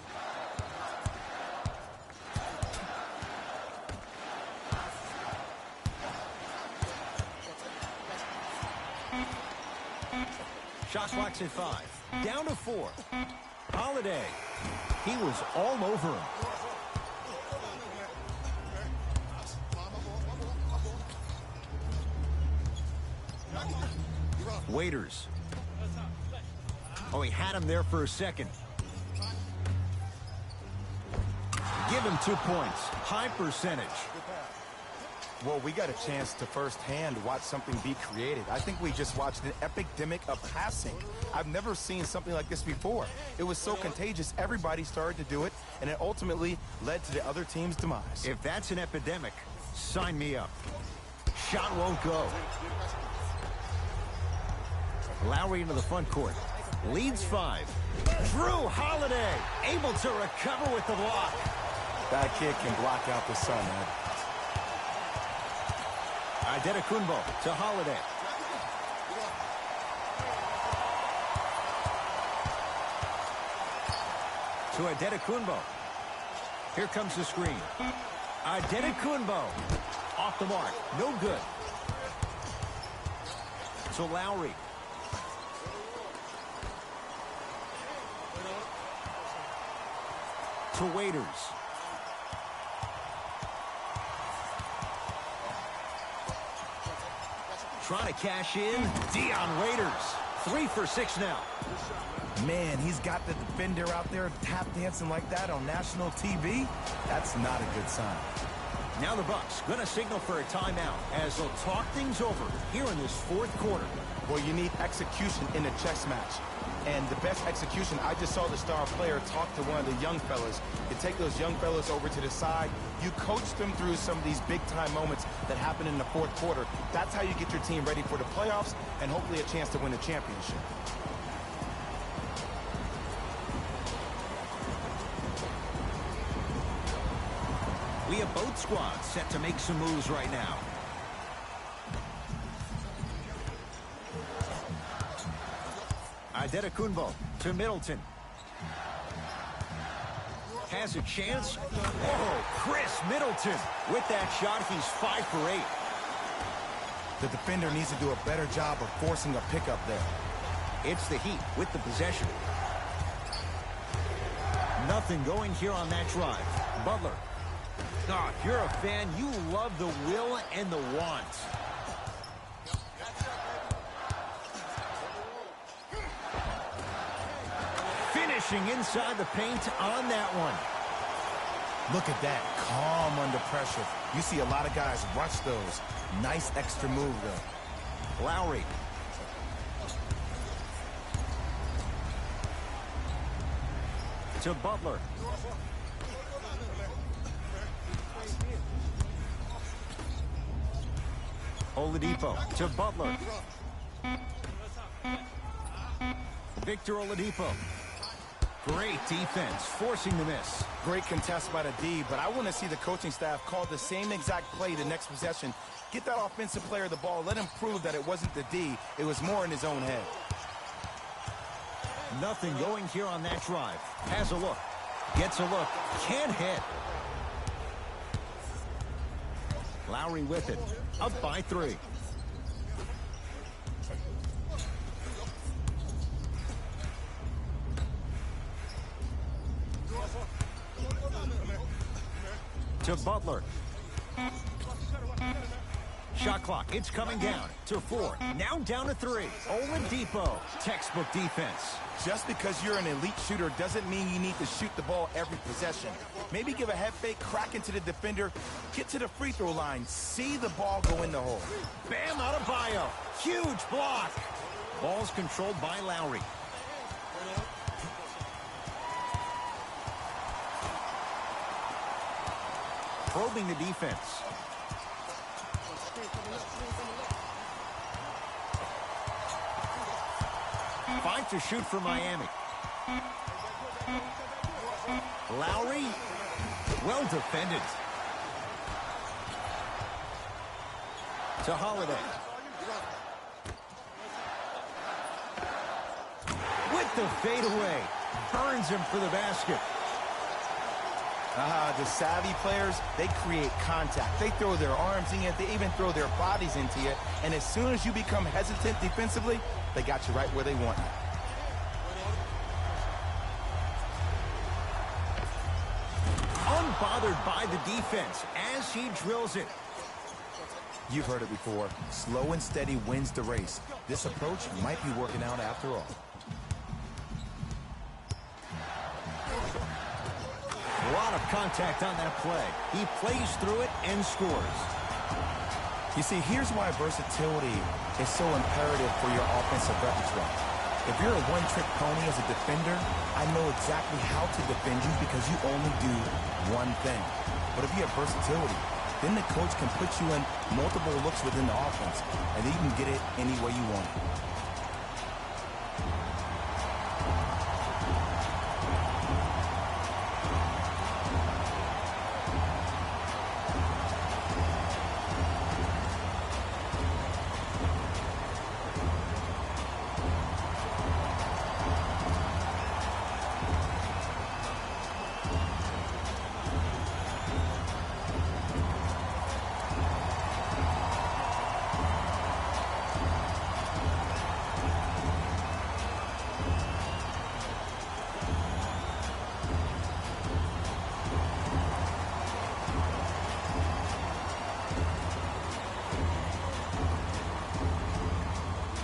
Shot clock's at 5. Down to 4. Holiday. He was all over him. Waiters. Oh, he had him there for a second. Give him 2 points. High percentage. Well, we got a chance to firsthand watch something be created. I think we just watched an epidemic of passing. I've never seen something like this before. It was so contagious, everybody started to do it, and it ultimately led to the other team's demise. If that's an epidemic, sign me up. Shot won't go. Lowry into the front court. Leads 5. Drew Holiday able to recover with the block. That kid can block out the sun, man. Adetokunbo to Holiday. To Adetokunbo. Here comes the screen. Adetokunbo. Off the mark. No good. So Lowry. To Waiters. Trying to cash in. Dion Waiters. 3 for 6 now. Man, he's got the defender out there tap dancing like that on national TV. That's not a good sign. Now the Bucks going to signal for a timeout as they'll talk things over here in this 4th quarter. Well, you need execution in a chess match. And the best execution, I just saw the star player talk to one of the young fellas. You take those young fellas over to the side. You coach them through some of these big-time moments that happen in the 4th quarter. That's how you get your team ready for the playoffs and hopefully a chance to win a championship. We have both squads set to make some moves right now. Adetokunbo to Middleton. Has a chance. Oh, Chris Middleton. With that shot, he's 5 for 8. The defender needs to do a better job of forcing a pickup there. It's the Heat with the possession. Nothing going here on that drive. Butler. Oh, if you're a fan, you love the will and the want. Finishing inside the paint on that one. Look at that, calm under pressure. You see a lot of guys rush those. Nice extra move, though. Lowry. To Butler. Oladipo to Butler. Victor Oladipo. Great defense, forcing the miss. Great contest by the D, but I want to see the coaching staff call the same exact play the next possession. Get that offensive player the ball. Let him prove that it wasn't the D. It was more in his own head. Nothing going here on that drive. Has a look. Gets a look. Can't hit. Lowry with it. Up by 3. To Butler. Shot clock, it's coming down to 4. Now down to 3. Oladipo, textbook defense. Just because you're an elite shooter doesn't mean you need to shoot the ball every possession. Maybe give a head fake, crack into the defender, get to the free throw line, see the ball go in the hole. Bam Adebayo, huge block. Ball's controlled by Lowry. Probing the defense. Five to shoot for Miami. Lowry, well defended. To Holiday. With the fadeaway. Burns him for the basket. The savvy players, they create contact. They throw their arms in you. They even throw their bodies into you. And as soon as you become hesitant defensively, they got you right where they want you. Unbothered by the defense as he drills it. You've heard it before. Slow and steady wins the race. This approach might be working out after all. A lot of contact on that play. He plays through it and scores. You see, here's why versatility is so imperative for your offensive repertoire. If you're a one-trick pony as a defender, I know exactly how to defend you because you only do one thing. But if you have versatility, then the coach can put you in multiple looks within the offense, and then you can get it any way you want it.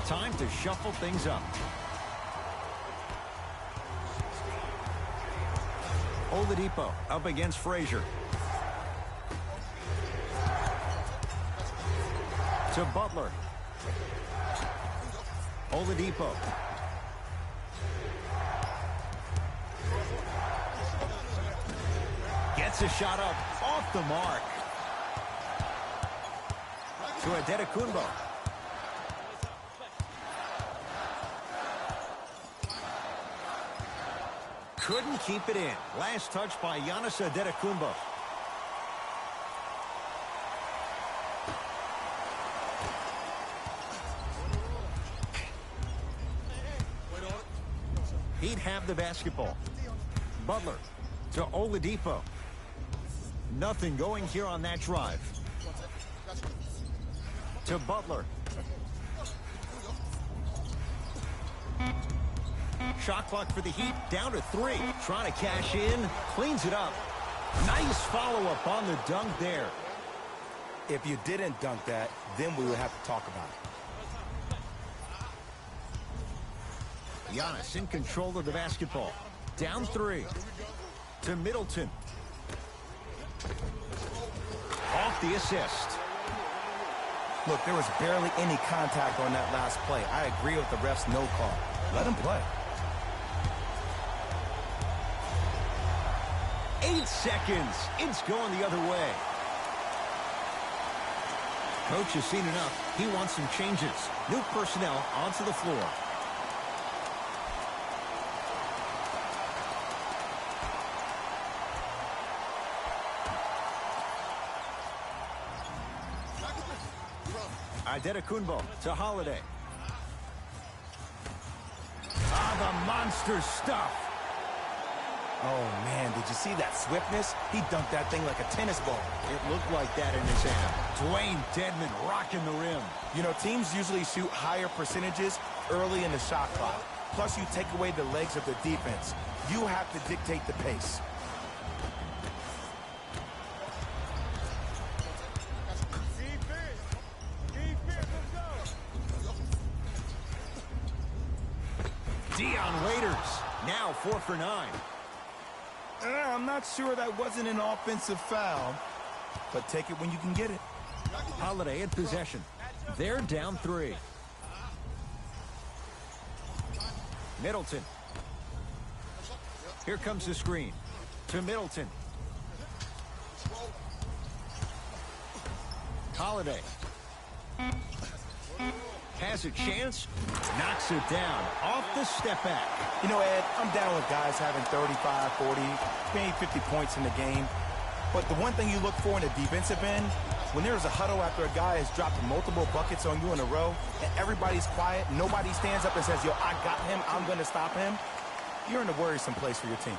Time to shuffle things up. Oladipo up against Frazier. To Butler. Oladipo. Gets a shot up off the mark. To Antetokounmpo. Couldn't keep it in. Last touch by Giannis Antetokounmpo. He'd have the basketball. Butler to Oladipo. Nothing going here on that drive. To Butler. Shot clock for the Heat, down to 3. Trying to cash in, cleans it up. Nice follow-up on the dunk there. If you didn't dunk that, then we would have to talk about it. Giannis in control of the basketball. Down 3. To Middleton. Off the assist. Look, there was barely any contact on that last play. I agree with the ref's no call. Let him play. 8 seconds. It's going the other way. Coach has seen enough. He wants some changes. New personnel onto the floor. Antetokounmpo to Holiday. The monster stuff. Oh, man, did you see that swiftness? He dunked that thing like a tennis ball. It looked like that in his hand. Dwayne Dedman rocking the rim. You know, teams usually shoot higher percentages early in the shot clock. Plus, you take away the legs of the defense. You have to dictate the pace. Dion Waiters, now 4 for 9. I'm not sure that wasn't an offensive foul, but take it when you can get it. Holiday in possession. They're down 3. Middleton. Here comes the screen to Middleton. Holiday has a chance, knocks it down off the step back. You know, Ed, I'm down with guys having 35, 40, maybe 50 points in the game. But the one thing you look for in the defensive end, when there's a huddle after a guy has dropped multiple buckets on you in a row, and everybody's quiet, nobody stands up and says, yo, I got him, I'm going to stop him, you're in a worrisome place for your team.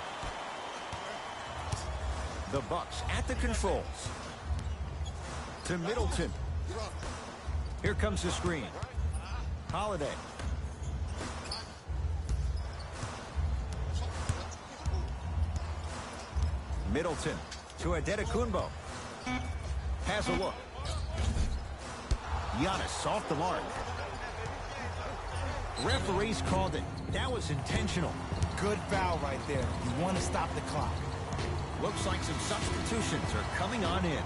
The Bucks at the controls. To Middleton. Here comes the screen. Holiday. Middleton to Adetokunbo. Has a look. Giannis off the mark. Referees called it. That was intentional. Good foul right there. You want to stop the clock. Looks like some substitutions are coming on in.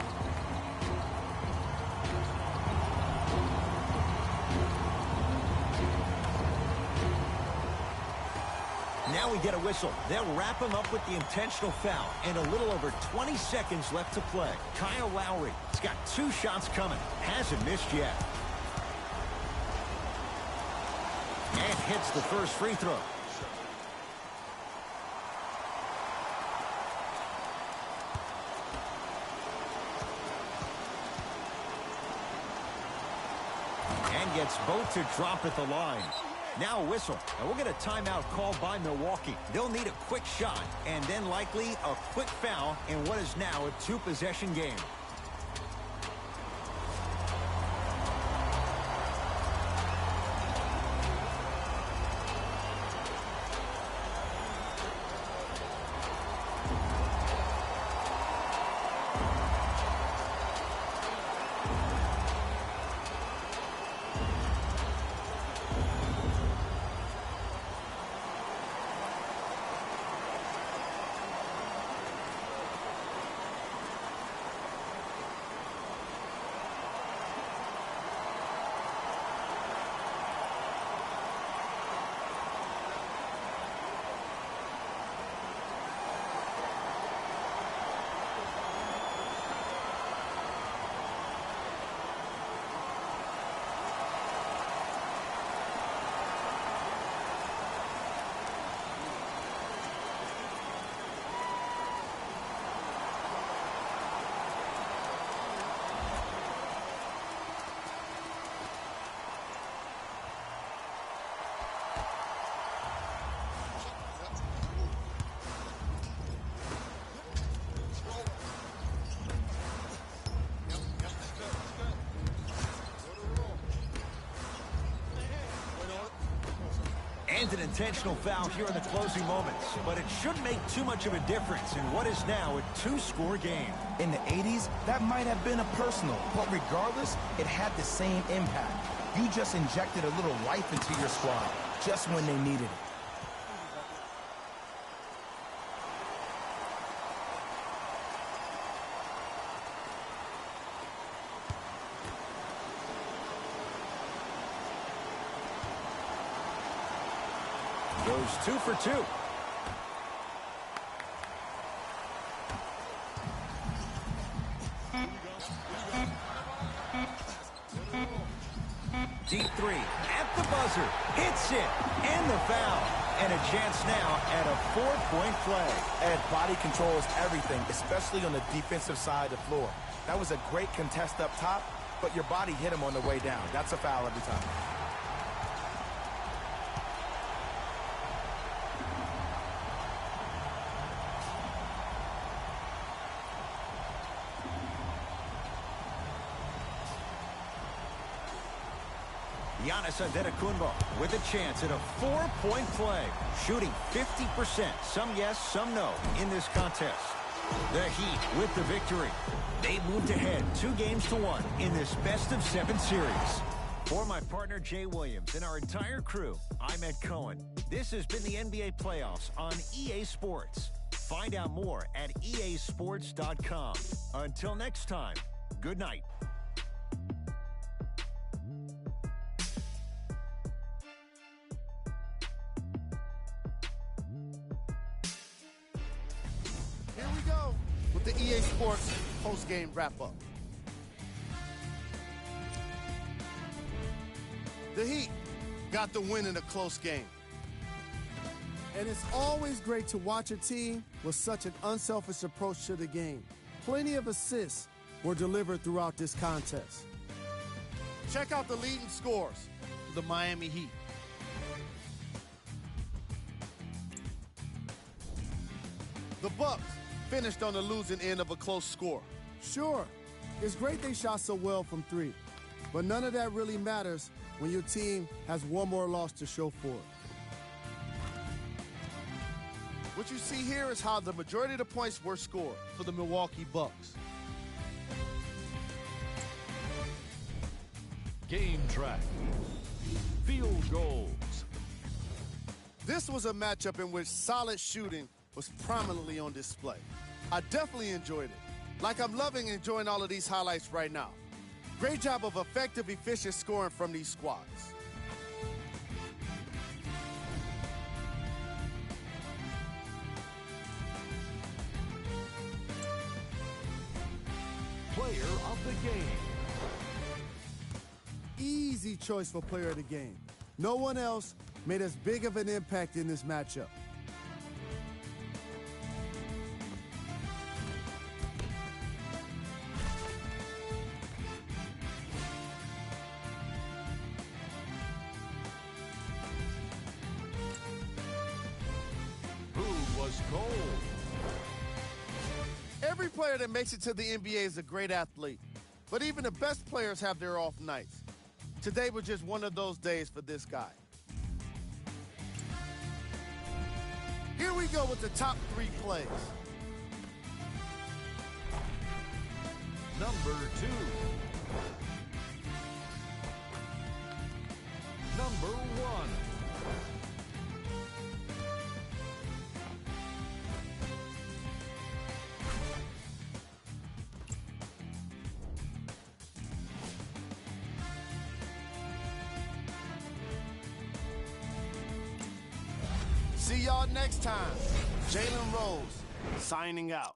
Now we get a whistle. They'll wrap him up with the intentional foul and a little over 20 seconds left to play. Kyle Lowry has got 2 shots coming. Hasn't missed yet. And hits the first free throw. And gets both to drop at the line. Now a whistle, and we'll get a timeout called by Milwaukee. They'll need a quick shot, and then likely a quick foul in what is now a 2-possession game. And an intentional foul here in the closing moments. But it shouldn't make too much of a difference in what is now a 2-score game. In the 80s, that might have been a personal, but regardless, it had the same impact. You just injected a little life into your squad, just when they needed it. Goes 2 for 2. Deep 3 at the buzzer. Hits it. And the foul. And a chance now at a 4-point play. Ed, body control is everything, especially on the defensive side of the floor. That was a great contest up top, but your body hit him on the way down. That's a foul every time. Giannis Antetokounmpo with a chance at a 4-point play. Shooting 50%. Some yes, some no in this contest. The Heat with the victory. They moved ahead 2-1 in this best-of-7 series. For my partner, Jay Williams, and our entire crew, I'm Ed Cohen. This has been the NBA Playoffs on EA Sports. Find out more at easports.com. Until next time, good night. Here we go with the EA Sports post-game wrap-up. The Heat got the win in a close game. And it's always great to watch a team with such an unselfish approach to the game. Plenty of assists were delivered throughout this contest. Check out the leading scores for the Miami Heat. The Bucks finished on the losing end of a close score. Sure, it's great they shot so well from three, but none of that really matters when your team has one more loss to show for it. What you see here is how the majority of the points were scored for the Milwaukee Bucks. Game track. Field goals. This was a matchup in which solid shooting was prominently on display. I definitely enjoyed it. Like I'm loving enjoying all of these highlights right now. Great job of effective, efficient scoring from these squads. Player of the game. Easy choice for player of the game. No one else made as big of an impact in this matchup. Who was cold? Every player that makes it to the NBA is a great athlete, but even the best players have their off nights. Today was just one of those days for this guy. Here we go with the top 3 plays. Number 2. Number 1. See y'all next time. Jalen Rose signing out.